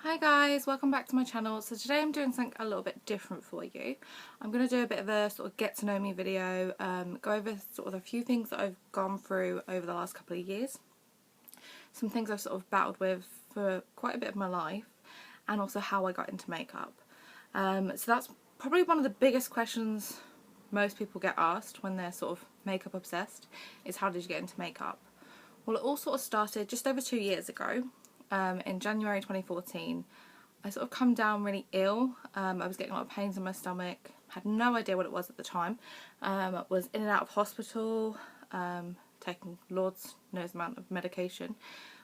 Hi guys, welcome back to my channel. So today I'm doing something a little bit different for you. I'm going to do a bit of a sort of get to know me video, go over sort of a few things that I've gone through over the last couple of years, some things I've sort of battled with for quite a bit of my life, and also how I got into makeup. So that's probably one of the biggest questions most people get asked when they're sort of makeup obsessed, is how did you get into makeup? Well, it all sort of started just over 2 years ago. In January 2014, I sort of come down really ill. I was getting a lot of pains in my stomach, had no idea what it was at the time. Was in and out of hospital, taking Lord's knows amount of medication,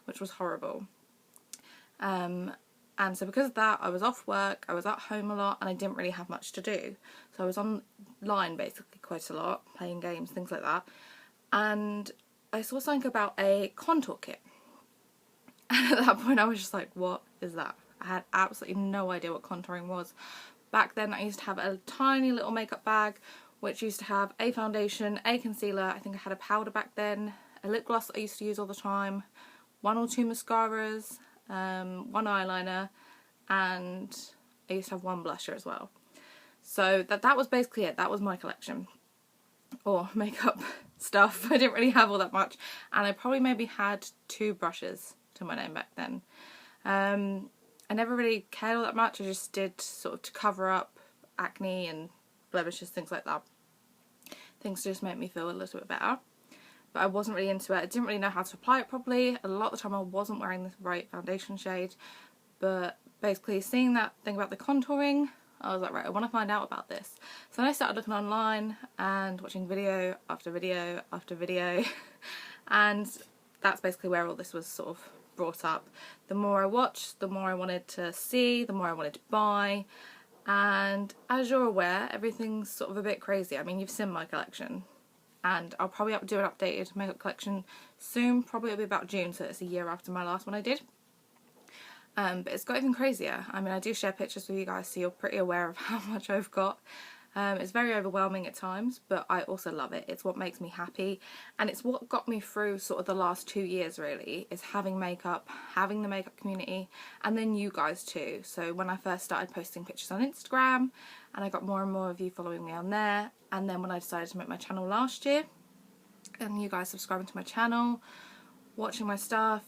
which was horrible. And so because of that, I was off work, I was at home a lot, and I didn't really have much to do. So I was online basically quite a lot, playing games, things like that. And I saw something about a contour kit. And at that point I was just like, what is that? I had absolutely no idea what contouring was. Back then I used to have a tiny little makeup bag which used to have a foundation, a concealer, I think I had a powder back then, a lip gloss that I used to use all the time, 1 or 2 mascaras, 1 eyeliner, and I used to have 1 blusher as well. So that was basically it. That was my collection. Or makeup stuff. I didn't really have all that much, and I probably maybe had 2 brushes to my name back then. I never really cared all that much. I just did sort of to cover up acne and blemishes, things like that. Things to just make me feel a little bit better. But I wasn't really into it. I didn't really know how to apply it properly. A lot of the time I wasn't wearing the right foundation shade. But basically seeing that thing about the contouring, I was like, right, I want to find out about this. So then I started looking online and watching video after video after video. And that's basically where all this was sort of brought up. The more I watched, the more I wanted to see, the more I wanted to buy. And as you're aware, everything's sort of a bit crazy. I mean, you've seen my collection. And I'll probably do an updated makeup collection soon. Probably it'll be about June, so it's a year after my last one I did. But it's got even crazier. I mean, I do share pictures with you guys, so you're pretty aware of how much I've got. It's very overwhelming at times, but I also love it. It's what makes me happy, and it's what got me through sort of the last 2 years really, is having makeup, having the makeup community, and then you guys too. So when I first started posting pictures on Instagram, and I got more and more of you following me on there, and then when I decided to make my channel last year, and you guys subscribing to my channel, watching my stuff,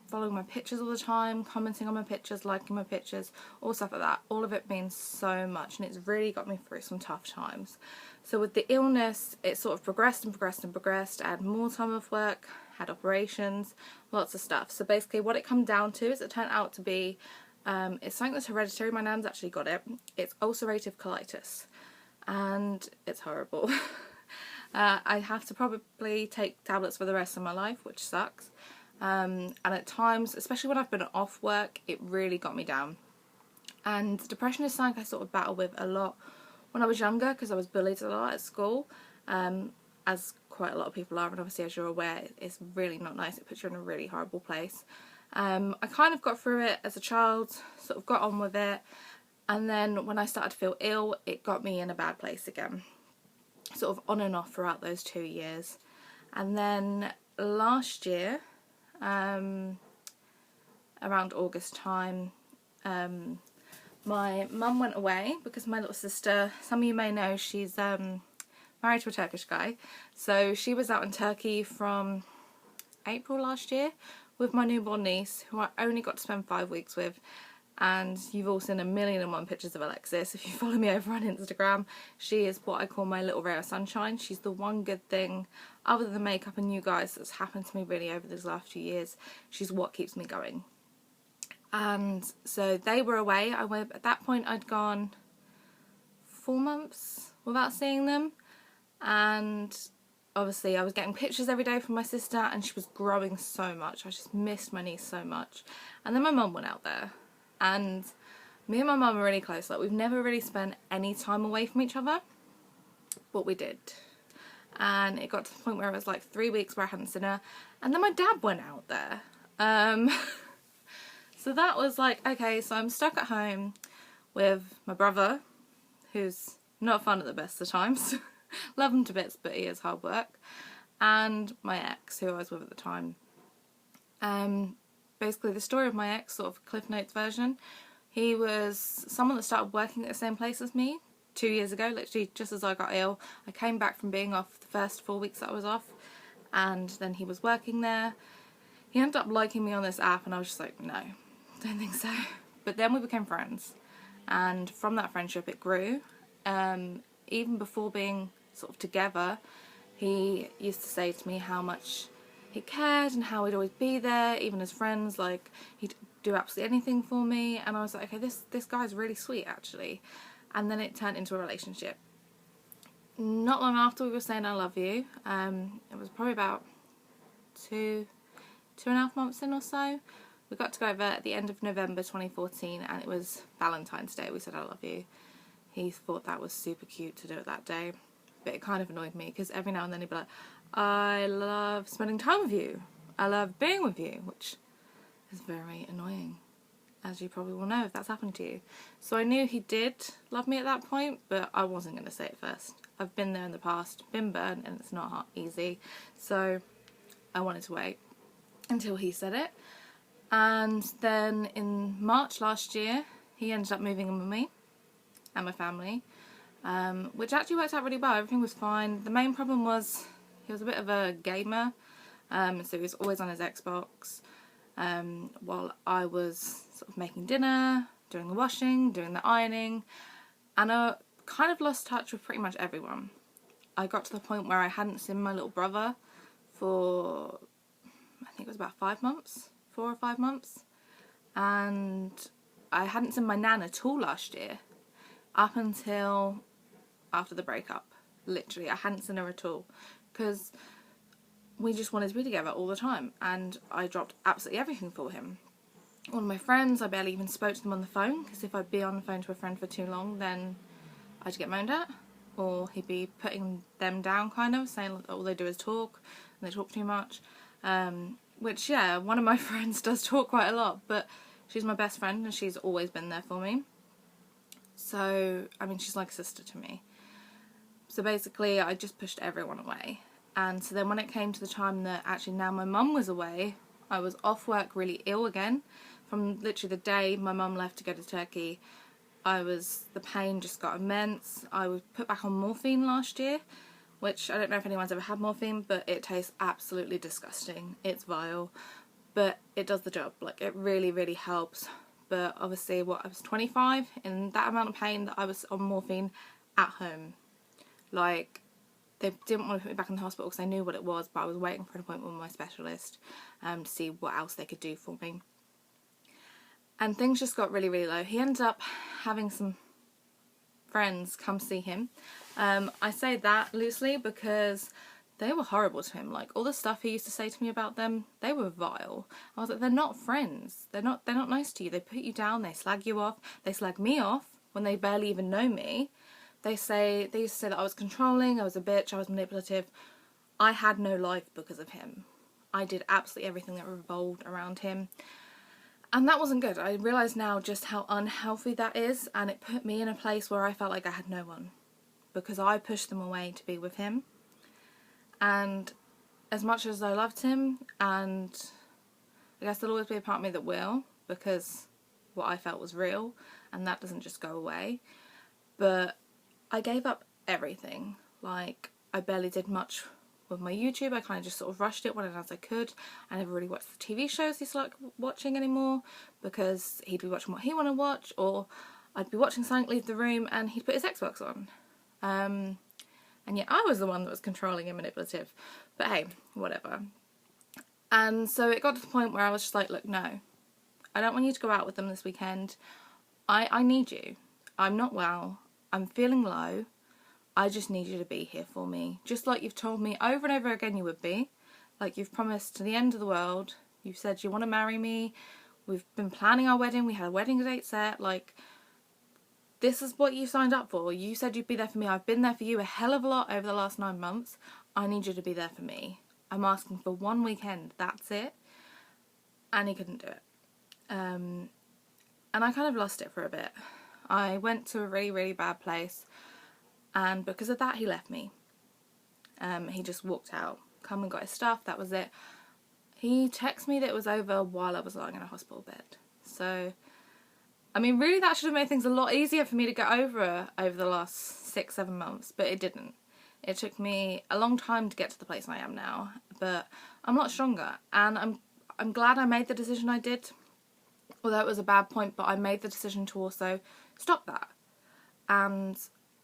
following my pictures all the time, commenting on my pictures, liking my pictures, all stuff like that. All of it means so much, and it's really got me through some tough times. So with the illness, it sort of progressed and progressed and progressed. I had more time off work, had operations, lots of stuff. So basically what it come down to is it turned out to be, it's something that's hereditary. My nan's actually got it. It's ulcerative colitis, and it's horrible. I have to probably take tablets for the rest of my life, which sucks. And at times, especially when I've been off work, it really got me down. And depression is something I sort of battled with a lot when I was younger, because I was bullied a lot at school, as quite a lot of people are, and obviously as you're aware, it's really not nice. It puts you in a really horrible place. I kind of got through it as a child, sort of got on with it, and then when I started to feel ill, it got me in a bad place again, sort of on and off throughout those 2 years. And then last year, around August time, my mum went away because my little sister, some of you may know, she's married to a Turkish guy, so she was out in Turkey from April last year with my newborn niece, who I only got to spend 5 weeks with. And you've all seen 1,000,001 pictures of Alexis. If you follow me over on Instagram, she is what I call my little ray of sunshine. She's the one good thing, other than makeup and you guys, that's happened to me really over these last few years. She's what keeps me going. And so they were away. At that point I'd gone 4 months without seeing them. And obviously I was getting pictures every day from my sister, and she was growing so much. I just missed my niece so much. And then my mum went out there. And me and my mum are really close. Like, we've never really spent any time away from each other, but we did. And it got to the point where it was like 3 weeks where I hadn't seen her, and then my dad went out there. So that was like, okay, so I'm stuck at home with my brother, who's not fun at the best of times. Love him to bits, but he is hard work. And my ex, who I was with at the time. basically the story of my ex, sort of Cliff Notes version. He was someone that started working at the same place as me 2 years ago, literally just as I got ill. I came back from being off the first 4 weeks that I was off, and then he was working there. He ended up liking me on this app, and I was just like, no, don't think so. But then we became friends, and from that friendship it grew. Even before being sort of together, he used to say to me how much he cared and how he'd always be there, even as friends. Like, he'd do absolutely anything for me, and I was like, okay, this guy's really sweet, actually. And then it turned into a relationship. Not long after we were saying I love you, it was probably about 2.5 months in or so. We got together at the end of November 2014, and it was Valentine's Day. We said I love you. He thought that was super cute to do it that day, but it kind of annoyed me because every now and then he'd be like, I love spending time with you, I love being with you, which is very annoying, as you probably will know if that's happened to you. So I knew he did love me at that point, but I wasn't going to say it first. I've been there in the past, been burnt, and it's not easy, so I wanted to wait until he said it. And then in March last year, he ended up moving in with me and my family, which actually worked out really well. Everything was fine. The main problem was he was a bit of a gamer, so he was always on his Xbox, while I was sort of making dinner, doing the washing, doing the ironing, and I kind of lost touch with pretty much everyone. I got to the point where I hadn't seen my little brother for, I think it was about 5 months, 4 or 5 months, and I hadn't seen my nan at all last year, up until after the breakup. Literally, I hadn't seen her at all, because we just wanted to be together all the time, and I dropped absolutely everything for him. All of my friends, I barely even spoke to them on the phone, because if I'd be on the phone to a friend for too long, then I'd get moaned at, or he'd be putting them down, kind of, saying like, all they do is talk, and they talk too much. Which, yeah, one of my friends does talk quite a lot, but she's my best friend, and she's always been there for me. So, I mean, she's like a sister to me. So basically, I just pushed everyone away. And so then when it came to the time that actually now my mum was away, I was off work really ill again. From literally the day my mum left to go to Turkey, the pain just got immense. I was put back on morphine last year, which I don't know if anyone's ever had morphine, but it tastes absolutely disgusting. It's vile, but it does the job. Like, it really, really helps. But obviously, I was 25, in that amount of pain that I was on morphine at home. Like, they didn't want to put me back in the hospital because they knew what it was, but I was waiting for an appointment with my specialist to see what else they could do for me. And things just got really, really low. He ended up having some friends come see him. I say that loosely because they were horrible to him. Like, all the stuff he used to say to me about them, they were vile. I was like, they're not friends. They're not nice to you. They put you down, they slag you off, they slag me off when they barely even know me. They used to say that I was controlling, I was a bitch, I was manipulative. I had no life because of him. I did absolutely everything that revolved around him. And that wasn't good. I realise now just how unhealthy that is, and it put me in a place where I felt like I had no one, because I pushed them away to be with him. And as much as I loved him, and I guess there'll always be a part of me that will, because what I felt was real, and that doesn't just go away. But I gave up everything. Like, I barely did much with my YouTube. I kind of just sort of rushed it when as I could. I never really watched the TV shows he started watching anymore, because he'd be watching what he wanted to watch, or I'd be watching something, leave the room, and he'd put his Xbox on. And yet I was the one that was controlling and manipulative. But hey, whatever. And so it got to the point where I was just like, look, no, I don't want you to go out with them this weekend. I need you. I'm not well. I'm feeling low. I just need you to be here for me. Just like you've told me over and over again you would be. Like, you've promised to the end of the world. You've said you want to marry me. We've been planning our wedding. We had a wedding date set. Like, this is what you signed up for. You said you'd be there for me. I've been there for you a hell of a lot over the last 9 months. I need you to be there for me. I'm asking for one weekend. That's it. And he couldn't do it. And I kind of lost it for a bit. I went to a really, really bad place. And because of that, he left me. He just walked out. Come and got his stuff. That was it. He texted me that it was over while I was lying in a hospital bed. So, I mean, really that should have made things a lot easier for me to get over the last 6-7 months, but it didn't. It took me a long time to get to the place I am now, but I'm a lot stronger, and I'm glad I made the decision I did. Although it was a bad point, but I made the decision to also stop that. And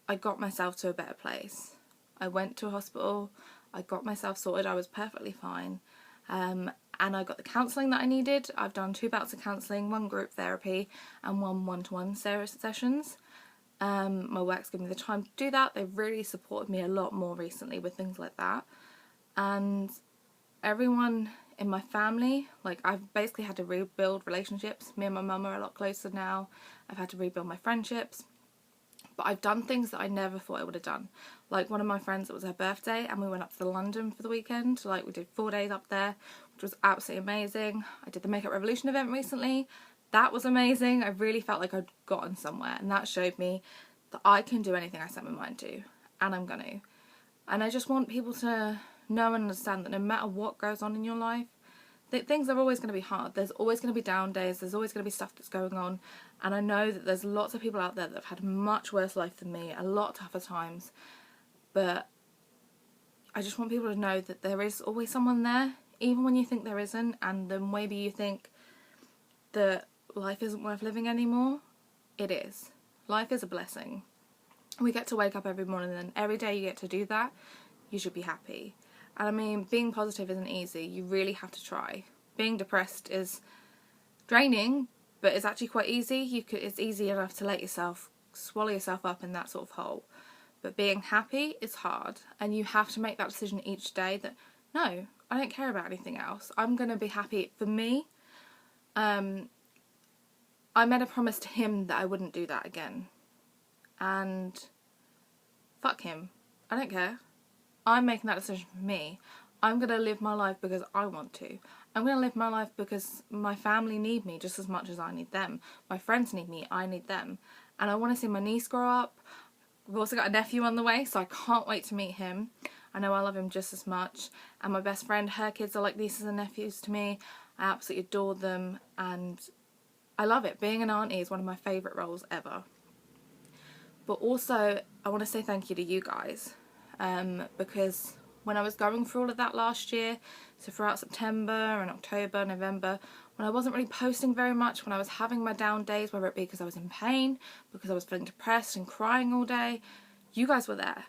I got myself to a better place. I went to a hospital, I got myself sorted, I was perfectly fine. And I got the counselling that I needed. I've done 2 bouts of counselling, 1 group therapy and 1 one-to-one sessions. My work's given me the time to do that. They've really supported me a lot more recently with things like that. And everyone in my family, like, I've basically had to rebuild relationships. Me and my mum are a lot closer now. I've had to rebuild my friendships. But I've done things that I never thought I would have done. Like, one of my friends, it was her birthday, and we went up to London for the weekend. Like, we did 4 days up there, which was absolutely amazing. I did the Makeup Revolution event recently. That was amazing. I really felt like I'd gotten somewhere, and that showed me that I can do anything I set my mind to, and I'm gonna. And I just want people to know and understand that no matter what goes on in your life, things are always going to be hard. There's always going to be down days. There's always going to be stuff that's going on. And I know that there's lots of people out there that have had a much worse life than me, a lot tougher times. But I just want people to know that there is always someone there, even when you think there isn't, and then maybe you think that life isn't worth living anymore. It is. Life is a blessing. We get to wake up every morning, and every day you get to do that, you should be happy. And I mean, being positive isn't easy. You really have to try. Being depressed is draining, but it's actually quite easy. It's easy enough to let yourself swallow yourself up in that sort of hole. But being happy is hard, and you have to make that decision each day that, no, I don't care about anything else. I'm going to be happy. For me, I made a promise to him that I wouldn't do that again. And fuck him. I don't care. I'm making that decision for me. I'm going to live my life because I want to. I'm going to live my life because my family need me just as much as I need them. My friends need me, I need them. And I want to see my niece grow up. We've also got a nephew on the way, so I can't wait to meet him. I know I love him just as much. And my best friend, her kids are like nieces and nephews to me. I absolutely adore them, and I love it. Being an auntie is one of my favourite roles ever. But also, I want to say thank you to you guys. Because when I was going through all of that last year, so throughout September and October, November, when I wasn't really posting very much, when I was having my down days, whether it be because I was in pain, because I was feeling depressed and crying all day, you guys were there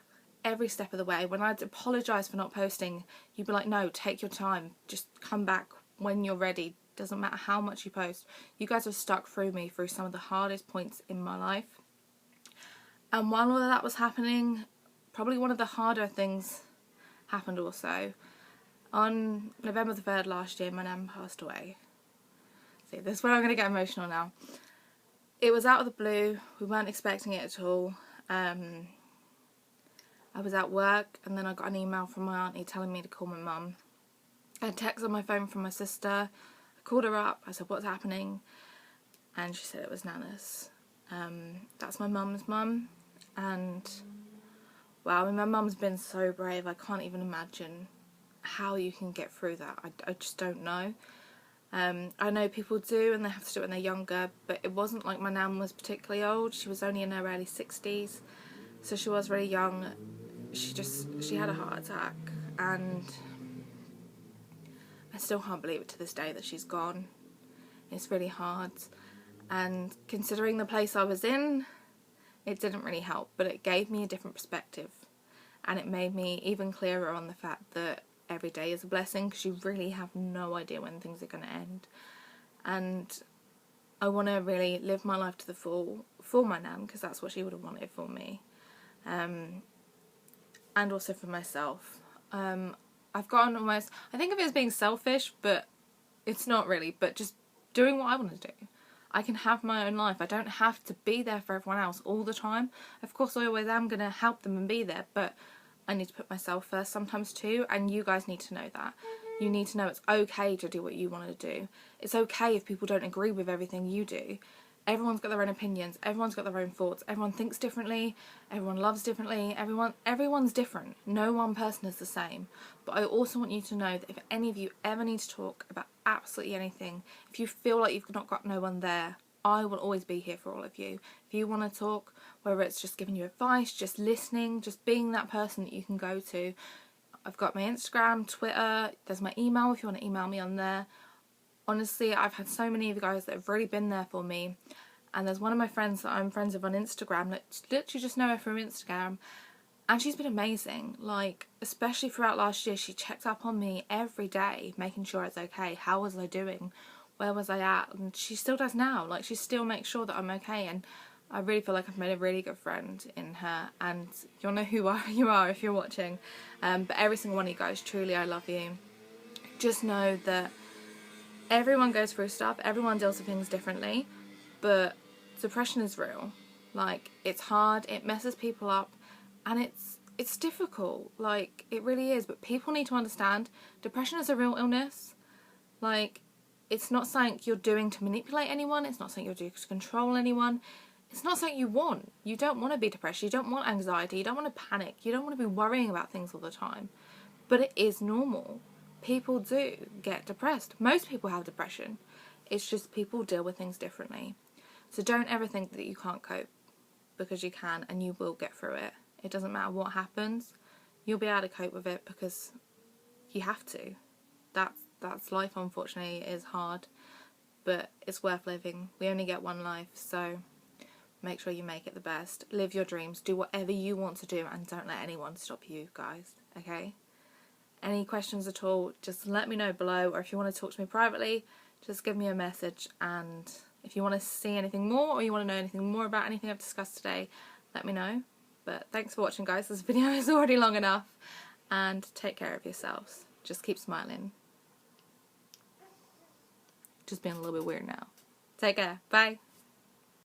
every step of the way. When I'd apologise for not posting, you'd be like, no, take your time, just come back when you're ready, doesn't matter how much you post. You guys have stuck through me through some of the hardest points in my life. And while all of that was happening, probably one of the harder things happened also. On November the 3rd last year, my nan passed away. See, this is where I'm going to get emotional now. It was out of the blue. We weren't expecting it at all. I was at work, and then I got an email from my auntie telling me to call my mum. I had a text on my phone from my sister. I called her up. I said, what's happening? And she said it was Nana's. That's my mum's mum. And wow, I mean, my mum's been so brave. I can't even imagine how you can get through that. I just don't know. I know people do, and they have to do it when they're younger, but it wasn't like my nan was particularly old. She was only in her early 60s, so she was really young. She had a heart attack, and I still can't believe it to this day that she's gone. It's really hard, and considering the place I was in, it didn't really help, but it gave me a different perspective, and it made me even clearer on the fact that every day is a blessing, because you really have no idea when things are going to end. And I want to really live my life to the full for my nan, because that's what she would have wanted for me, and also for myself. I've gotten almost, I think of it as being selfish, but it's not really, but just doing what I want to do. I can have my own life. I don't have to be there for everyone else all the time. Of course, I always am going to help them and be there, but I need to put myself first sometimes too, and you guys need to know that. You need to know it's okay to do what you want to do. It's okay if people don't agree with everything you do. Everyone's got their own opinions, everyone's got their own thoughts, everyone thinks differently, everyone loves differently, everyone's different. No one person is the same. But I also want you to know that if any of you ever need to talk about absolutely anything, if you feel like you've not got no one there, I will always be here for all of you. If you want to talk, whether it's just giving you advice, just listening, just being that person that you can go to, I've got my Instagram, Twitter, there's my email if you want to email me on there. Honestly, I've had so many of you guys that have really been there for me. And there's one of my friends that I'm friends with on Instagram that literally just know her from Instagram. And she's been amazing. Like, especially throughout last year, she checked up on me every day, making sure it's okay. How was I doing? Where was I at? And she still does now. Like, she still makes sure that I'm okay. And I really feel like I've made a really good friend in her. And you'll know who you are if you're watching. But every single one of you guys, truly, I love you. Just know that everyone goes through stuff, everyone deals with things differently, but depression is real. Like, it's hard, it messes people up, and it's difficult. Like, it really is. But people need to understand depression is a real illness. Like, it's not something you're doing to manipulate anyone, it's not something you're doing to control anyone, it's not something you want. You don't want to be depressed, you don't want anxiety, you don't want to panic, you don't want to be worrying about things all the time. But it is normal. People do get depressed. Most people have depression. It's just people deal with things differently. So don't ever think that you can't cope, because you can, and you will get through it. It doesn't matter what happens, you'll be able to cope with it because you have to. That's life, unfortunately. It is hard, but it's worth living. We only get one life, so make sure you make it the best. Live your dreams, do whatever you want to do, and don't let anyone stop you, guys, okay? Any questions at all, just let me know below, or if you want to talk to me privately, just give me a message. And if you want to see anything more, or you want to know anything more about anything I've discussed today, let me know. But thanks for watching, guys. This video is already long enough, and take care of yourselves. Just keep smiling. Just being a little bit weird now. Take care. Bye.